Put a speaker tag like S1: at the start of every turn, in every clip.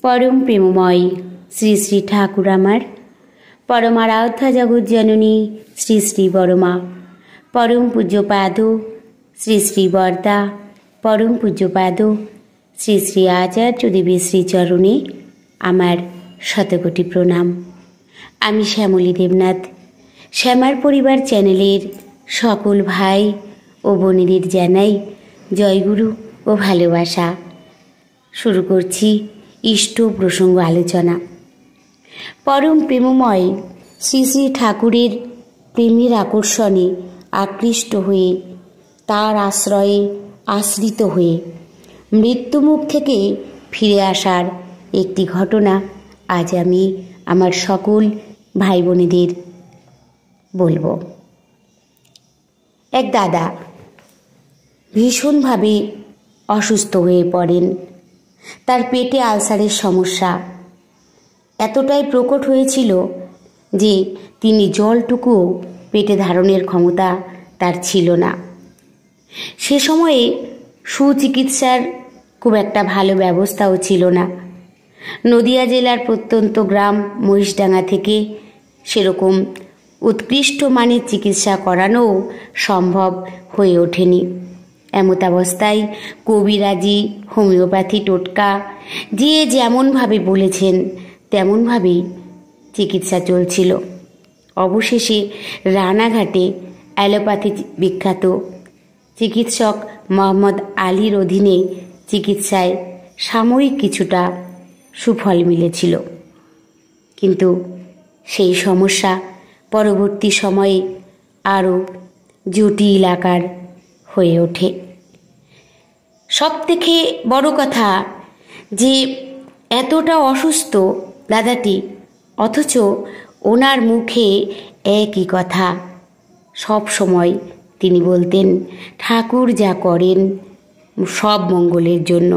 S1: পরম প্রেমময় শ্রী শ্রী ঠাকুর আমার, পরম আরাধ্যা জগৎ জননী শ্রী শ্রী বড়মা, পরম পূজ্যপাদ শ্রী শ্রী বরদা, পরম পূজ্যপাদ শ্রী শ্রী আচার্য দেবের শ্রীচরণে আমার শতকোটি প্রণাম। আমি শ্যামলী দেবনাথ, শ্যামার পরিবার চ্যানেলের সকল ভাই ও বোনেদের জানাই জয়গুরু ও ভালোবাসা। শুরু করছি ইষ্ট প্রসঙ্গ আলোচনা। পরম প্রেমময় শ্রী শ্রী ঠাকুরের প্রেমের আকর্ষণে আকৃষ্ট হয়ে, তার আশ্রয়ে আশ্রিত হয়ে মৃত্যুমুখ থেকে ফিরে আসার একটি ঘটনা আজ আমি আমার সকল ভাই বোনেদের বলবো। এক দাদা ভীষণভাবে অসুস্থ হয়ে পড়েন। তার পেটে আলসারের সমস্যা এতটাই প্রকট হয়েছিল যে তিনি জলটুকুও পেটে ধারণের ক্ষমতা তার ছিল না। সে সময়ে সুচিকিৎসার খুব একটা ভালো ব্যবস্থাও ছিল না। নদিয়া জেলার প্রত্যন্ত গ্রাম মহিষডাঙ্গা থেকে সেরকম উৎকৃষ্ট মানের চিকিৎসা করানোও সম্ভব হয়ে ওঠেনি। এমতাবস্থায় কবিরাজি, হোমিওপ্যাথি টোটকা যে যেমনভাবে বলেছেন তেমনভাবেই চিকিৎসা চলছিল। অবশেষে রানাঘাটে অ্যালোপ্যাথি বিখ্যাত চিকিৎসক মোহাম্মদ আলীর অধীনে চিকিৎসায় সাময়িক কিছুটা সুফল মিলেছিল, কিন্তু সেই সমস্যা পরবর্তী সময়ে আরও জটিল আকার হয়ে ওঠে। সবথেকে বড় কথা যে এতটা অসুস্থ দাদাটি, অথচ ওনার মুখে একই কথা সব সময় তিনি বলতেন, ঠাকুর যা করেন সব মঙ্গলের জন্য।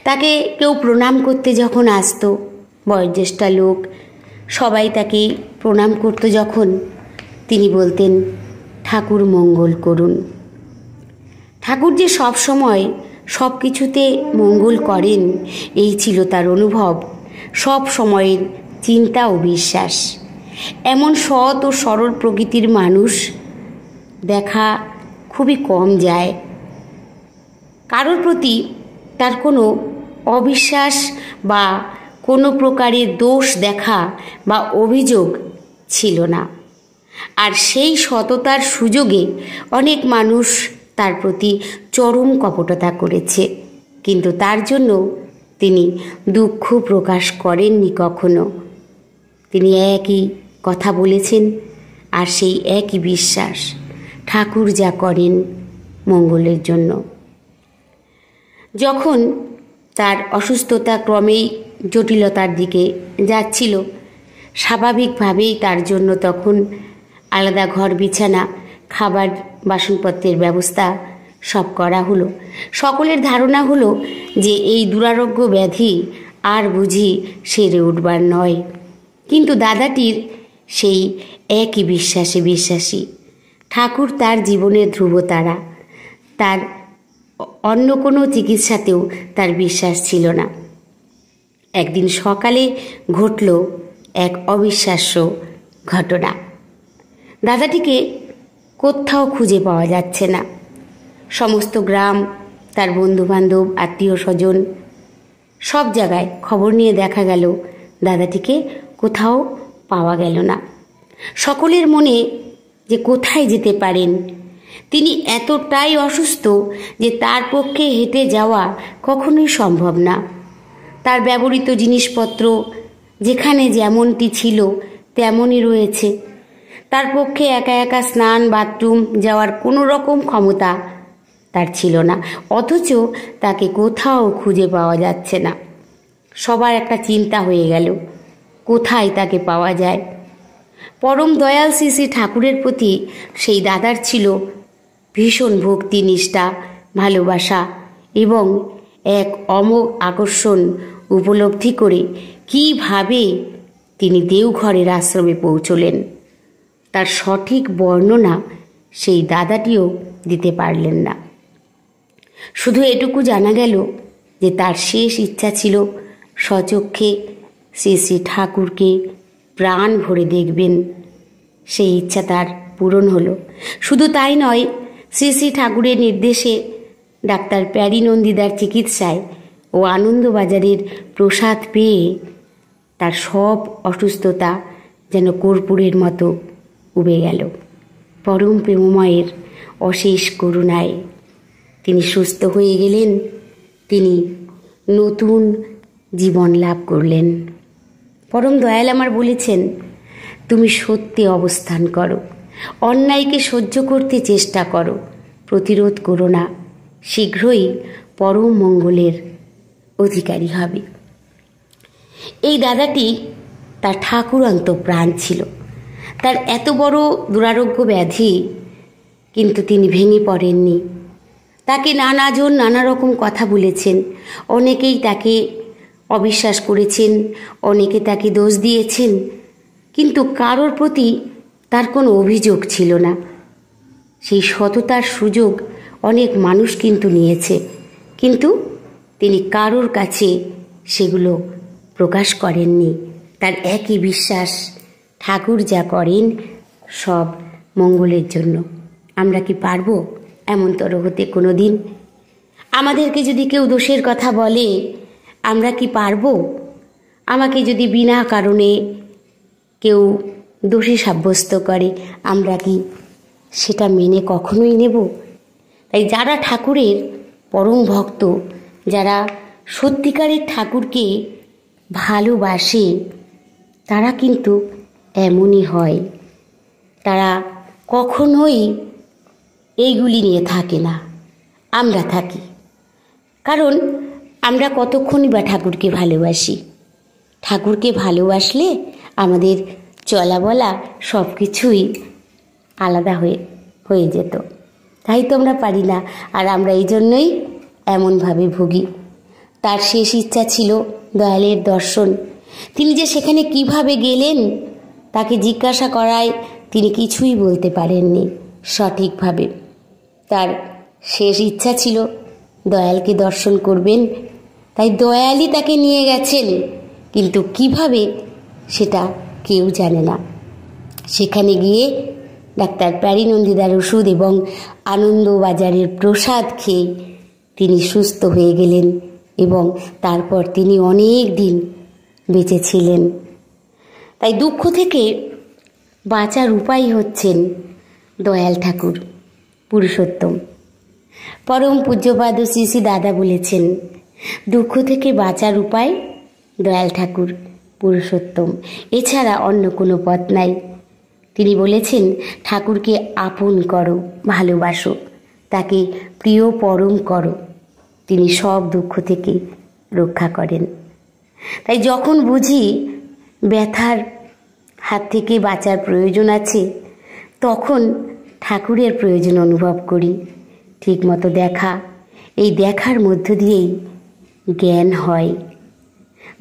S1: তাকে কেউ প্রণাম করতে যখন আসতো, বয়োজ্যেষ্ঠ লোক সবাই তাকে প্রণাম করতো যখন, তিনি বলতেন, ঠাকুর মঙ্গল করুন। ঠাকুর যে সব সময় সব কিছুতে মঙ্গল করেন এই ছিল তার অনুভব, সব সময়ের চিন্তা ও বিশ্বাস। এমন সৎ ও সরল প্রকৃতির মানুষ দেখা খুবই কম যায়। কারোর প্রতি তার কোনো অবিশ্বাস বা কোনো প্রকারের দোষ দেখা বা অভিযোগ ছিল না। আর সেই সততার সুযোগে অনেক মানুষ তার প্রতি চরম কপটতা করেছে, কিন্তু তার জন্য তিনি দুঃখ প্রকাশ করেননি কখনো। তিনি একই কথা বলেছেন, আর সেই একই বিশ্বাস, ঠাকুর যা করেন মঙ্গলের জন্য। যখন তার অসুস্থতা ক্রমেই জটিলতার দিকে যাচ্ছিল, স্বাভাবিকভাবেই তার জন্য তখন আলাদা ঘর বিছানা, খাবার, বাসনপত্রের ব্যবস্থা সব করা হলো। সকলের ধারণা হলো যে এই দুরারোগ্য ব্যাধি আর বুঝি সেরে উঠবার নয়। কিন্তু দাদাটির সেই একই বিশ্বাসে বিশ্বাসী, ঠাকুর তার জীবনের ধ্রুবতারা। তার অন্য কোনো চিকিৎসাতেও তার বিশ্বাস ছিল না। একদিন সকালে ঘটল এক অবিশ্বাস্য ঘটনা। দাদাটিকে কোথাও খুঁজে পাওয়া যাচ্ছে না। সমস্ত গ্রাম, তার বন্ধুবান্ধব, আত্মীয় স্বজন সব জায়গায় খবর নিয়ে দেখা গেল দাদাটিকে কোথাও পাওয়া গেল না। সকলের মনে যে কোথায় যেতে পারেন। তিনি এতটাই অসুস্থ যে তার পক্ষে হেঁটে যাওয়া কখনোই সম্ভব না। তার ব্যবহৃত জিনিসপত্র যেখানে যেমনটি ছিল তেমনই রয়েছে। তার পক্ষে একা একা স্নান, বাথরুম যাওয়ার কোনো রকম ক্ষমতা তার ছিল না, অথচ তাকে কোথাও খুঁজে পাওয়া যাচ্ছে না। সবার একটা চিন্তা হয়ে গেল, কোথায় তাকে পাওয়া যায়। পরম দয়াল শ্রী শ্রী ঠাকুরের প্রতি সেই দাদার ছিল ভীষণ ভক্তি, নিষ্ঠা, ভালোবাসা এবং এক অমোঘ আকর্ষণ উপলব্ধি করে কিভাবে তিনি দেওঘরের আশ্রমে পৌঁছলেন তার সঠিক বর্ণনা সেই দাদাটিও দিতে পারলেন না। শুধু এটুকু জানা গেল যে তার শেষ ইচ্ছা ছিল স্বচক্ষে শ্রী শ্রী ঠাকুরকে প্রাণ ভরে দেখবেন, সেই ইচ্ছা তার পূরণ হলো। শুধু তাই নয়, শ্রী শ্রী ঠাকুরের নির্দেশে ডাক্তার প্যারি নন্দিদার চিকিৎসায় ও আনন্দবাজারের প্রসাদ পেয়ে তার সব অসুস্থতা যেন কর্পূরের মতো উবে গেল। পরম প্রেমময়ের অশেষ করুণায় তিনি সুস্থ হয়ে গেলেন, তিনি নতুন জীবন লাভ করলেন। পরম দয়াল আমার বলেছেন, তুমি সত্যে অবস্থান করো, অন্যায়কে সহ্য করতে চেষ্টা করো, প্রতিরোধ করো না, শীঘ্রই পরম মঙ্গলের অধিকারী হবে। এই দাদাটি তার ঠাকুরান্ত প্রাণ ছিল। তার এত বড় দুরারোগ্য ব্যাধি, কিন্তু তিনি ভেঙে পড়েননি। তাকে নানাজন নানা রকম কথা বলেছেন, অনেকেই তাকে অবিশ্বাস করেছেন, অনেকে তাকে দোষ দিয়েছেন, কিন্তু কারোর প্রতি তার কোনো অভিযোগ ছিল না। সেই সততার সুযোগ অনেক মানুষ কিন্তু নিয়েছে, কিন্তু তিনি কারোর কাছে সেগুলো প্রকাশ করেননি। তার একই বিশ্বাস, ঠাকুর যা করেন সব মঙ্গলের জন্য। আমরা কি পারবো এমনতর হতে কোনো দিন? আমাদেরকে যদি কেউ দোষের কথা বলে, আমরা কি পারবো? আমাকে যদি বিনা কারণে কেউ দোষী সাব্যস্ত করে, আমরা কি সেটা মেনে কখনোই নেব? তাই যারা ঠাকুরের পরম ভক্ত, যারা সত্যিকারের ঠাকুরকে ভালোবাসে, তারা কিন্তু এমনই হয়। তারা কখনোই এইগুলি নিয়ে থাকে না, আমরা থাকি। কারণ আমরা কতক্ষণই বা ঠাকুরকে ভালোবাসি। ঠাকুরকে ভালোবাসলে আমাদের চলা বলা সব কিছুই আলাদা হয়ে যেত। তাই তো আমরা পারি না, আর আমরা এই জন্যই এমনভাবে ভুগি। তার শেষ ইচ্ছা ছিল দয়ালের দর্শন। তিনি যে সেখানে কিভাবে গেলেন, তাকে জিজ্ঞাসা করায় তিনি কিছুই বলতে পারেননি সঠিকভাবে। তার শেষ ইচ্ছা ছিল দয়ালকে দর্শন করবেন, তাই দয়ালই তাকে নিয়ে গেছেন, কিন্তু কিভাবে সেটা কেউ জানে না। সেখানে গিয়ে ডাক্তার প্যারি নন্দিদার ওষুধ এবং আনন্দবাজারের প্রসাদ খেয়ে তিনি সুস্থ হয়ে গেলেন, এবং তারপর তিনি অনেক দিন বেঁচে ছিলেন। তাই দুঃখ থেকে বাঁচার উপায় হচ্ছেন দয়াল ঠাকুর পুরুষোত্তম। পরম পূজ্যপাদ শ্রী শ্রী দাদা বলেছেন, দুঃখ থেকে বাঁচার উপায় দয়াল ঠাকুর পুরুষোত্তম, এছাড়া অন্য কোনো পথ নাই। তিনি বলেছেন, ঠাকুরকে আপন করো, ভালোবাসো, তাকে প্রিয় পরম করো, তিনি সব দুঃখ থেকে রক্ষা করেন। তাই যখন বুঝি ব্যথার হাত থেকে বাঁচার প্রয়োজন আছে, তখন ঠাকুরের প্রয়োজন অনুভব করি। ঠিকমতো দেখা, এই দেখার মধ্য দিয়েই জ্ঞান হয়।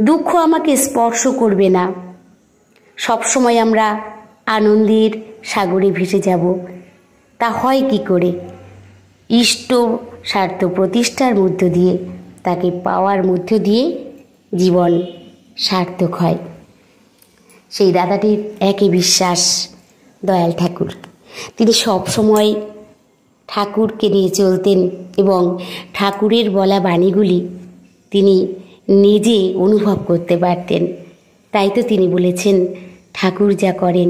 S1: দুঃখ আমাকে স্পর্শ করবে না। সবসময় আমরা আনন্দের সাগরে ভেসে যাব, তা হয় কি করে? ইষ্ট স্বার্থ প্রতিষ্ঠার মধ্য দিয়ে, তাকে পাওয়ার মধ্য দিয়ে জীবন সার্থক হয়। সেই দাদাটির একই বিশ্বাস, দয়াল ঠাকুর। তিনি সব সময় ঠাকুরকে নিয়ে চলতেন এবং ঠাকুরের বলা বাণীগুলি তিনি নিজে অনুভব করতে পারতেন। তাই তো তিনি বলেছেন, ঠাকুর যা করেন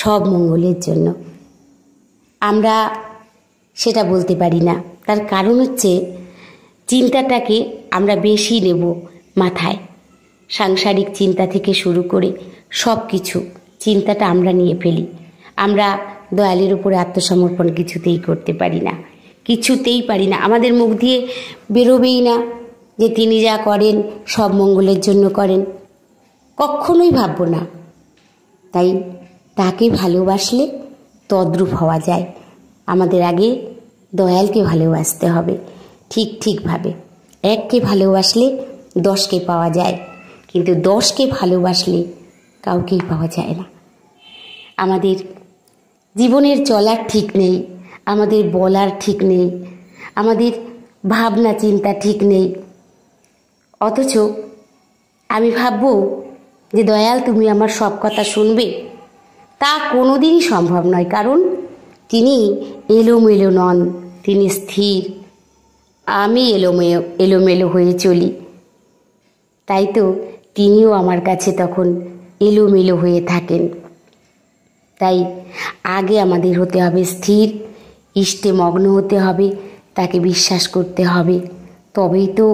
S1: সব মঙ্গলের জন্য। আমরা সেটা বলতে পারি না। তার কারণ হচ্ছে, চিন্তাটাকে আমরা বেশি নেব মাথায়। সাংসারিক চিন্তা থেকে শুরু করে সব কিছু চিন্তাটা আমরা নিয়ে ফেলি। আমরা দয়ালের উপরে আত্মসমর্পণ কিছুতেই করতে পারি না, কিছুতেই পারি না। আমাদের মুখ দিয়ে বেরোবেই না যে তিনি যা করেন সব মঙ্গলের জন্য করেন, কখনোই ভাববো না। তাই তাকে ভালোবাসলে তদ্রূপ হওয়া যায়। আমাদের আগে দয়ালকে ভালোবাসতে হবে ঠিকভাবে। এককে ভালোবাসলে 10কে পাওয়া যায়, কিন্তু 10কে ভালোবাসলে কাউকেই পাওয়া যায় না। আমাদের জীবনের চলার ঠিক নেই, আমাদের বলার ঠিক নেই, আমাদের ভাবনা চিন্তা ঠিক নেই, অথচ আমি ভাববো যে দয়াল তুমি আমার সব কথা শুনবে, তা কোনোদিনই সম্ভব নয়। কারণ তিনি এলোমেলো নন, তিনি স্থির। আমি এলোমেলো হয়ে চলি, তাই তো তিনিও আমার কাছে তখন এলোমেলো হয়ে থাকেন। তাই আগে আমাদের হতে হবে স্থির, ইষ্টে মগ্ন হতে হবে, তাকে বিশ্বাস করতে হবে, তবেই তো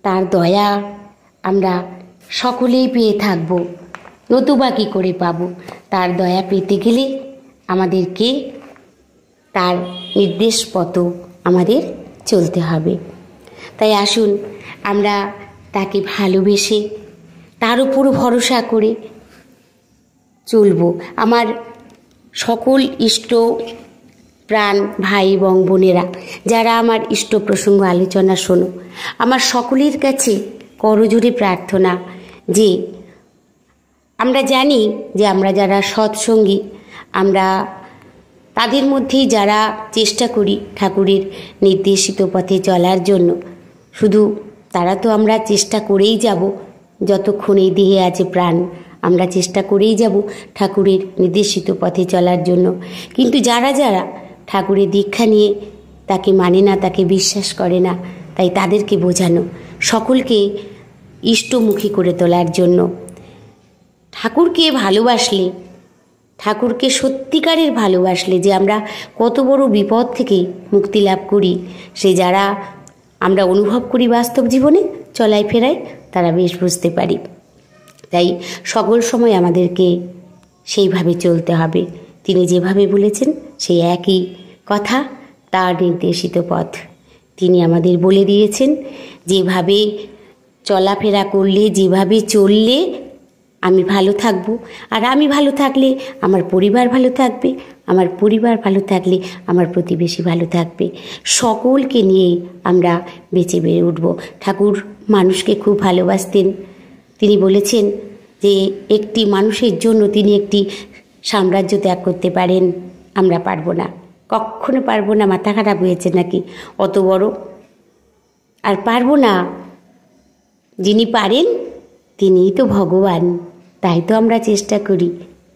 S1: তার দয়া আমরা সকলেই পেয়ে থাকব। নতুবা কী করে পাবো? তার দয়া পেতে গেলে আমাদেরকে তার নির্দেশ মতো আমাদের চলতে হবে। তাই আসুন আমরা তাকে ভালোবেসে তার উপর ভরসা করে চলব। আমার সকল ইষ্ট প্রাণ ভাই এবং বোনেরা, যারা আমার ইষ্ট প্রসঙ্গ আলোচনা শোনো, আমার সকলের কাছে করজোড়ে প্রার্থনা যে আমরা জানি যে আমরা যারা সৎসঙ্গী, আমরা তাদের মধ্যেই যারা চেষ্টা করি ঠাকুরের নির্দেশিত পথে চলার জন্য। শুধু তারা তো আমরা চেষ্টা করেই যাব, যতক্ষণ এই দেহে আছে প্রাণ আমরা চেষ্টা করেই যাব ঠাকুরের নির্দেশিত পথে চলার জন্য। কিন্তু যারা যারা ঠাকুরের দীক্ষা নিয়ে তাকে মানে না, তাকে বিশ্বাস করে না, তাই তাদেরকে বোঝানো, সকলকে ইষ্টমুখী করে তোলার জন্য। ঠাকুরকে ভালোবাসলে, ঠাকুরকে সত্যিকারের ভালোবাসলে যে আমরা কত বড় বিপদ থেকে মুক্তি লাভ করি, সে যারা আমরা অনুভব করি বাস্তব জীবনে চলায় ফেরায়, তারা বেশ বুঝতে পারি। তাই সকল সময় আমাদেরকে সেইভাবে চলতে হবে। তিনি যেভাবে বলেছেন সেই একই কথা, তার নির্দেশিত পথ তিনি আমাদের বলে দিয়েছেন। যেভাবে চলাফেরা করলে, যেভাবে চললে আমি ভালো থাকব, আর আমি ভালো থাকলে আমার পরিবার ভালো থাকবে, আমার পরিবার ভালো থাকলে আমার প্রতিবেশী ভালো থাকবে, সকলকে নিয়ে আমরা বেঁচে বেড়ে উঠব। ঠাকুর মানুষকে খুব ভালোবাসতেন। তিনি বলেছেন যে একটি মানুষের জন্য তিনি একটি সাম্রাজ্য ত্যাগ করতে পারেন, আমরা পারবো না, কখনো পারবো না। মাথা খারাপ হয়েছে নাকি? অত বড় আর পারবো না। যিনি পারেন তিনিই তো ভগবান। তাই তো আমরা চেষ্টা করি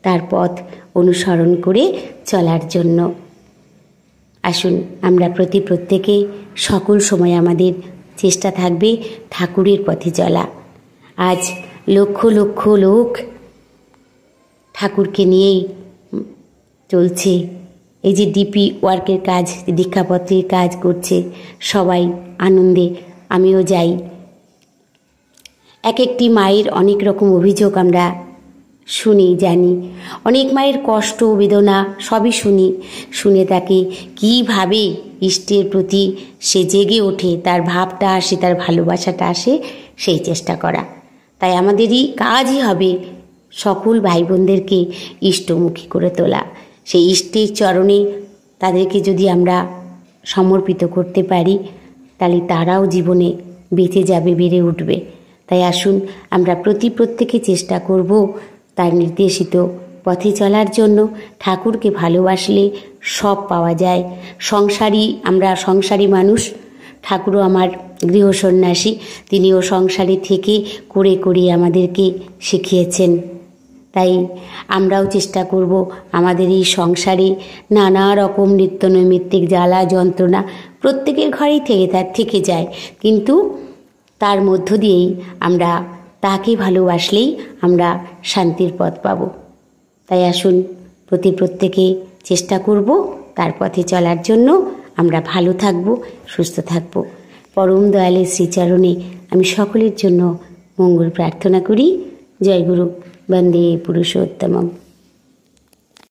S1: তার পথ অনুসরণ করে চলার জন্য। আসুন আমরা প্রত্যেকে সকল সময় আমাদের চেষ্টা থাকবে ঠাকুরের পথে চলা। আজ লক্ষ লক্ষ লোক ঠাকুরকে নিয়েই চলছে। এই যে ডিপি ওয়ার্কের কাজ, দীক্ষাপত্রের কাজ করছে, সবাই আনন্দে, আমিও যাই। এক একটি মায়ের অনেক রকম অভিযোগ আমরা শুনি, জানি। অনেক মায়ের কষ্ট বেদনা সবই শুনে তাকে কীভাবে ইষ্টের প্রতি সে জেগে ওঠে, তার ভাবটা আসে, তার ভালোবাসাটা আসে, সেই চেষ্টা করা। তাই আমাদেরই কাজই হবে সকল ভাই বোনদেরকে ইষ্টমুখী করে তোলা। সেই ইষ্টের চরণে তাদেরকে যদি আমরা সমর্পিত করতে পারি, তাহলে তারাও জীবনে বেঁচে যাবে, বেড়ে উঠবে। তাই আসুন আমরা প্রত্যেকে চেষ্টা করব তার নির্দেশিত পথে চলার জন্য। ঠাকুরকে ভালোবাসলে সব পাওয়া যায়। আমরা সংসারী মানুষ, ঠাকুরও আমার গৃহ সন্ন্যাসী, তিনিও সংসারে থেকে করে আমাদেরকে শিখিয়েছেন। তাই আমরাও চেষ্টা করব আমাদের এই সংসারে নানা রকম নিত্যনৈমিত্তিক জ্বালা যন্ত্রণা প্রত্যেকের ঘরেই থেকে যায়, কিন্তু তার মধ্য দিয়েই আমরা তাকে ভালোবাসলেই আমরা শান্তির পথ পাব। তাই আসুন প্রত্যেকে চেষ্টা করব তার পথে চলার জন্য। আমরা ভালো থাকব, সুস্থ থাকব। পরম দয়ালের শ্রীচরণে আমি সকলের জন্য মঙ্গল প্রার্থনা করি। জয় গুরু, বন্দে পুরুষোত্তমম।